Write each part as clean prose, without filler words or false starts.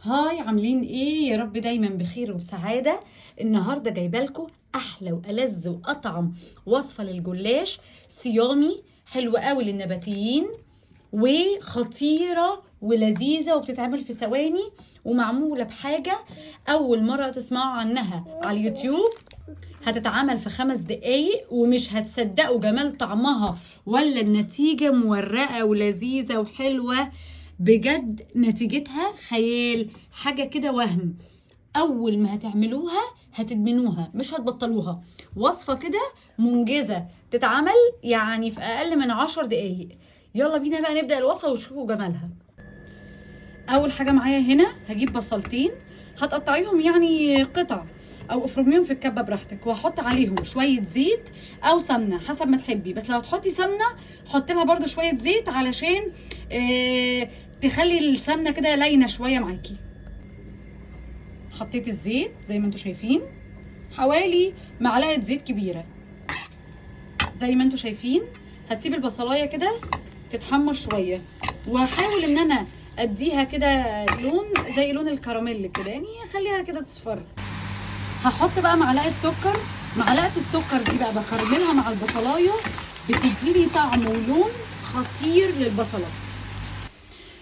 هاي، عاملين ايه؟ يا رب دايما بخير وبسعاده. النهارده جايبه لكم احلى والذ واطعم وصفه للجلاش صيامي حلوه قوي للنباتيين، وخطيره ولذيذه وبتتعمل في ثواني، ومعموله بحاجه اول مره تسمعوا عنها على اليوتيوب. هتتعمل في 5 دقايق ومش هتصدقوا جمال طعمها ولا النتيجه مورقه ولذيذه وحلوه. بجد نتيجتها خيال، حاجة كده وهم. أول ما هتعملوها هتدمنوها، مش هتبطلوها. وصفة كده منجزة تتعمل يعني في أقل من 10 دقايق. يلا بينا بقى نبدأ الوصفة وتشوفوا جمالها. أول حاجة معايا هنا هجيب بصلتين، هتقطعيهم يعني قطع او افرميهم في الكبه براحتك، وهحط عليهم شويه زيت او سمنه حسب ما تحبي. بس لو هتحطي سمنه حطي لها برده شويه زيت علشان تخلي السمنه كده لينه شويه معاكي. حطيت الزيت زي ما انتم شايفين، حوالي معلقه زيت كبيره زي ما انتم شايفين. هسيب البصلايه كده تتحمر شويه، وهحاول ان انا اديها كده لون زي لون الكراميل كده، يعني اخليها كده تصفر. هحط بقى معلقه سكر. معلقه السكر دي بقى بكرملها مع البصلايه، بتديلي طعم ولون خطير للبصله.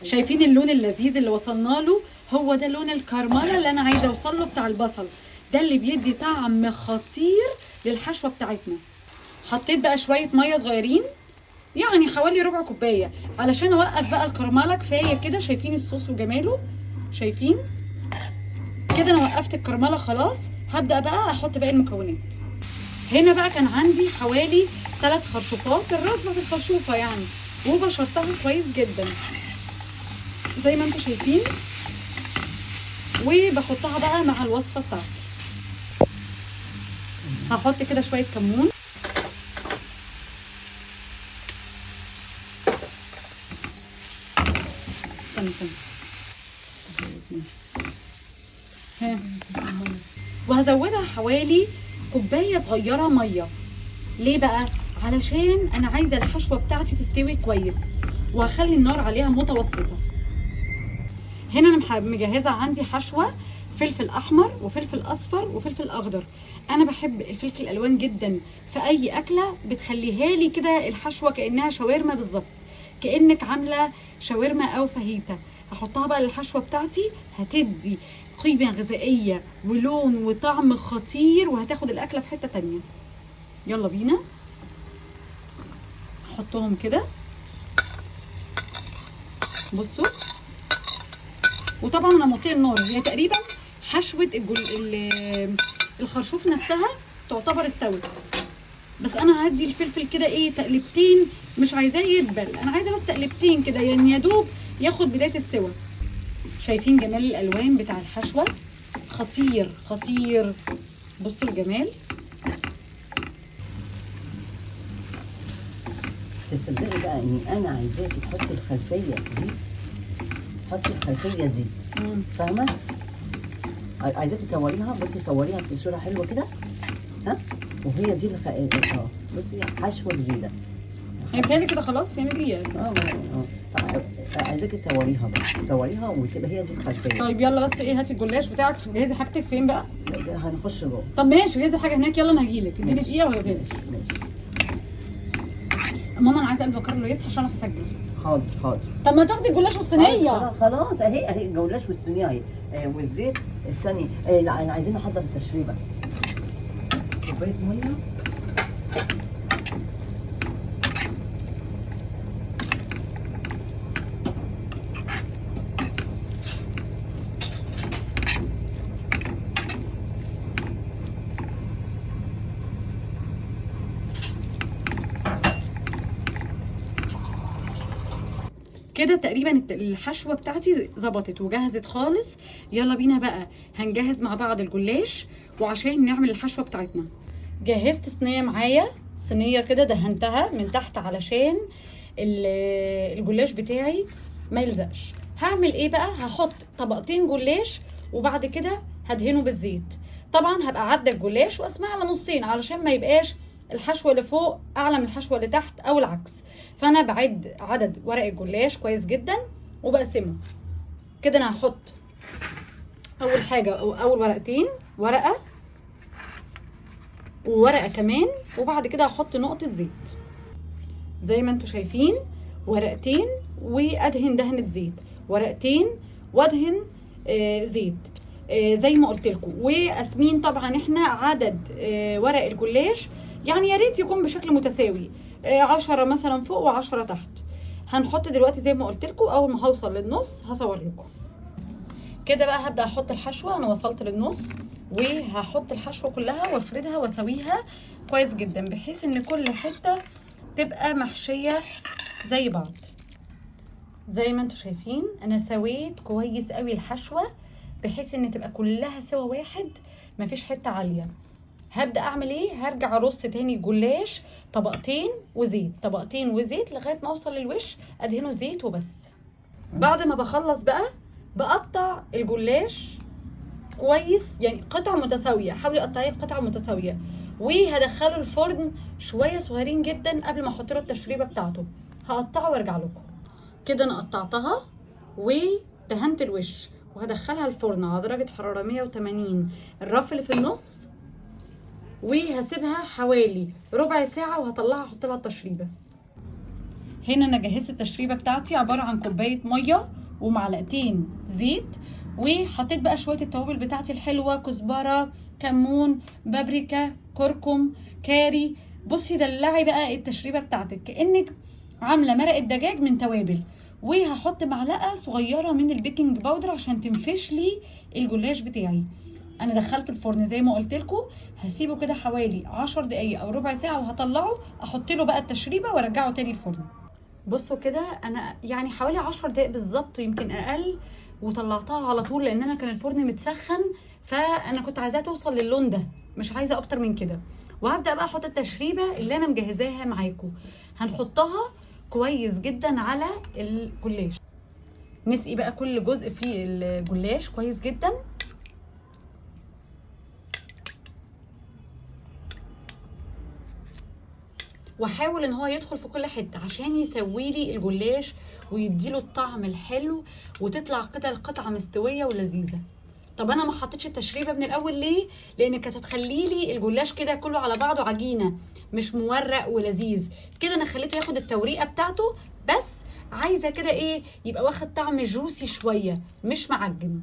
شايفين اللون اللذيذ اللي وصلنا له؟ هو ده لون الكرمله اللي انا عايزه اوصل له بتاع البصل، ده اللي بيدي طعم خطير للحشوه بتاعتنا. حطيت بقى شويه ميه صغيرين، يعني حوالي ربع كوبايه، علشان اوقف بقى الكرمله. كفايه كده، شايفين الصوص وجماله؟ شايفين كده؟ انا وقفت الكرمله خلاص. هبدا بقى احط باقي المكونات. هنا بقى كان عندي حوالي 3 خرشوفات، الرسمه في الخرشوفه يعني، وبشرتها كويس جدا زي ما انتم شايفين، وبحطها بقى مع الوصفه بتاعتي. هحط كده شويه كمون، وهزودها حوالي كوبايه صغيره ميه. ليه بقى؟ علشان انا عايزه الحشوه بتاعتي تستوي كويس، وهخلي النار عليها متوسطه. هنا انا مجهزه عندي حشوه فلفل احمر وفلفل اصفر وفلفل اخضر. انا بحب الفلفل الالوان جدا في اي اكله، بتخليها لي كده الحشوه كانها شاورما بالظبط، كانك عامله شاورما او فاهيتا. هحطها بقى للحشوه بتاعتي، هتدي قيمه غذائيه ولون وطعم خطير، وهتاخد الاكله في حته تانيه. يلا بينا احطهم كده، بصوا. وطبعا انا موطيه النار، هي تقريبا حشوه الخرشوف نفسها تعتبر استوت، بس انا هدي الفلفل كده ايه تقلبتين، مش عايزاه يدبل، انا عايزه بس تقلبتين كده يعني يا دوب ياخد بدايه السوا. شايفين جمال الالوان بتاع الحشوه؟ خطير خطير، بصوا الجمال. تصدقي بقى اني انا عايزاكي تحطي الخلفيه دي، حطي الخلفيه دي، فاهمه؟ عايزاكي تصوريها. بصي صوريها في صوره حلوه كده، ها؟ وهي دي بصي حشوه جديده. هي بتهيألي كده خلاص يعني دي. عايزاكي تصوريها، بس صوريها وتبقى هي دي الخلفيه. طيب يلا، بس ايه، هاتي الجلاش بتاعك، جهزي حاجتك. فين بقى؟ هنخش جوه. طب ماشي، جهزي حاجه هناك. يلا انا هجيلك، اديني دقيقه وهجيلك. ماما انا عايزه قبل ما كارلو يصحى عشان اعرف اسجل. حاضر حاضر. طب ما تاخدي الجلاش والصينيه. خلاص اهي الجلاش والصينيه اهي، والزيت. استني، لا عايزين نحضر التشريبه. كوبايه ميه، كده تقريبا الحشوه بتاعتي ظبطت وجهزت خالص. يلا بينا بقى هنجهز مع بعض الجلاش، وعشان نعمل الحشوه بتاعتنا جهزت صينيه معايا، صينيه كده دهنتها من تحت علشان الجلاش بتاعي ما يلزقش. هعمل ايه بقى؟ هحط طبقتين جلاش، وبعد كده هدهنه بالزيت. طبعا هبقى عدى الجلاش واسمها على نصين علشان ما يبقاش الحشوه اللي فوق اعلى من الحشوه اللي تحت او العكس. فانا بعد عدد ورق الجلاش كويس جدا وبقسمه كده. انا هحط اول حاجه اول ورقتين، ورقه وورقه كمان، وبعد كده هحط نقطه زيت زي ما انتم شايفين، ورقتين وادهن دهنه زيت، ورقتين وادهن زيت زي ما قلت لكم. وقاسمين طبعا احنا عدد ورق الجلاش، يعني يا ريت يكون بشكل متساوي، 10 مثلا فوق و10 تحت. هنحط دلوقتي زي ما قلت لكم، اول ما هوصل للنص هصور لكم. كده بقى هبدا احط الحشوه، انا وصلت للنص وهحط الحشوه كلها وافردها واسويها كويس جدا بحيث ان كل حته تبقى محشيه زي بعض. زي ما انتم شايفين انا سويت كويس قوي الحشوه بحيث ان تبقى كلها سوا واحد، مفيش حته عاليه. هبدا اعمل ايه؟ هرجع ارص تاني الجلاش طبقتين وزيت، طبقتين وزيت لغايه ما اوصل للوش ادهنه زيت وبس. بعد ما بخلص بقى بقطع الجلاش كويس، يعني قطع متساويه، حاولي قطعيه قطع متساويه، وهدخله الفرن شويه صغيرين جدا قبل ما احط له التشريبه بتاعته. هقطعه وارجع لكم. كده انا قطعتها ودهنت الوش وهدخلها الفرن على درجه حراره 180، الرف اللي في النص، وهسيبها حوالي ربع ساعه وهطلعها احط لها التشريبه. هنا انا جهزت التشريبه بتاعتي، عباره عن كوبايه ميه ومعلقتين زيت، وحطيت بقى شويه التوابل بتاعتي الحلوه، كزبره، كمون، بابريكا، كركم، كاري. بصي دلعي بقى التشريبه بتاعتك كانك عامله مرقه دجاج من توابل. وهحط معلقه صغيره من البيكنج باودر عشان تنفش لي الجلاش بتاعي. انا دخلته الفرن زي ما قلت لكم، هسيبه كده حوالي 10 دقايق او ربع ساعه وهطلعه احط له بقى التشريبه وارجعه تاني الفرن. بصوا كده انا يعني حوالي 10 دقايق بالظبط ويمكن اقل، وطلعتها على طول لان انا كان الفرن متسخن، فانا كنت عايزاها توصل للون ده، مش عايزه اكتر من كده. وهبدا بقى احط التشريبه اللي انا مجهزاها معاكم، هنحطها كويس جدا على الجلاش. نسقي بقى كل جزء في الجلاش كويس جدا، واحاول ان هو يدخل في كل حته عشان يسوي لي الجلاش ويديله الطعم الحلو وتطلع كده القطعه مستويه ولذيذه. طب انا ما حطيتش التشريبه من الاول ليه؟ لان كانت هتخلي لي الجلاش كده كله على بعضه عجينه، مش مورق ولذيذ كده. انا خليته ياخد التوريقه بتاعته، بس عايزه كده ايه، يبقى واخد طعم جوسي شويه مش معجن.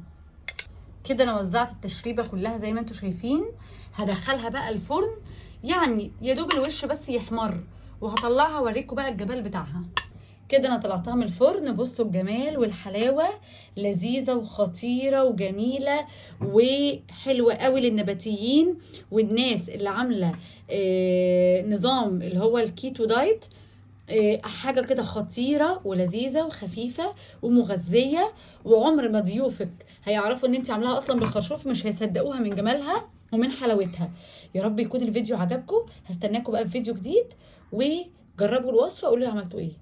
كده انا وزعت التشريبه كلها زي ما انتم شايفين. هدخلها بقى الفرن، يعني يا دوب الوش بس يحمر، وهطلعها اوريكم بقى الجمال بتاعها. كده انا طلعتها من الفرن، بصوا الجمال والحلاوه، لذيذه وخطيره وجميله وحلوه قوي للنباتيين والناس اللي عامله نظام اللي هو الكيتو دايت. حاجه كده خطيره ولذيذه وخفيفه ومغذيه، وعمر ما ضيوفك هيعرفوا ان انت عاملاها اصلا بالخرشوف، مش هيصدقوها من جمالها ومن حلاوتها. يا رب يكون الفيديو عجبكم، هستناكم بقى في فيديو جديد، وجربوا الوصفه وقولوا لي عملتوا ايه.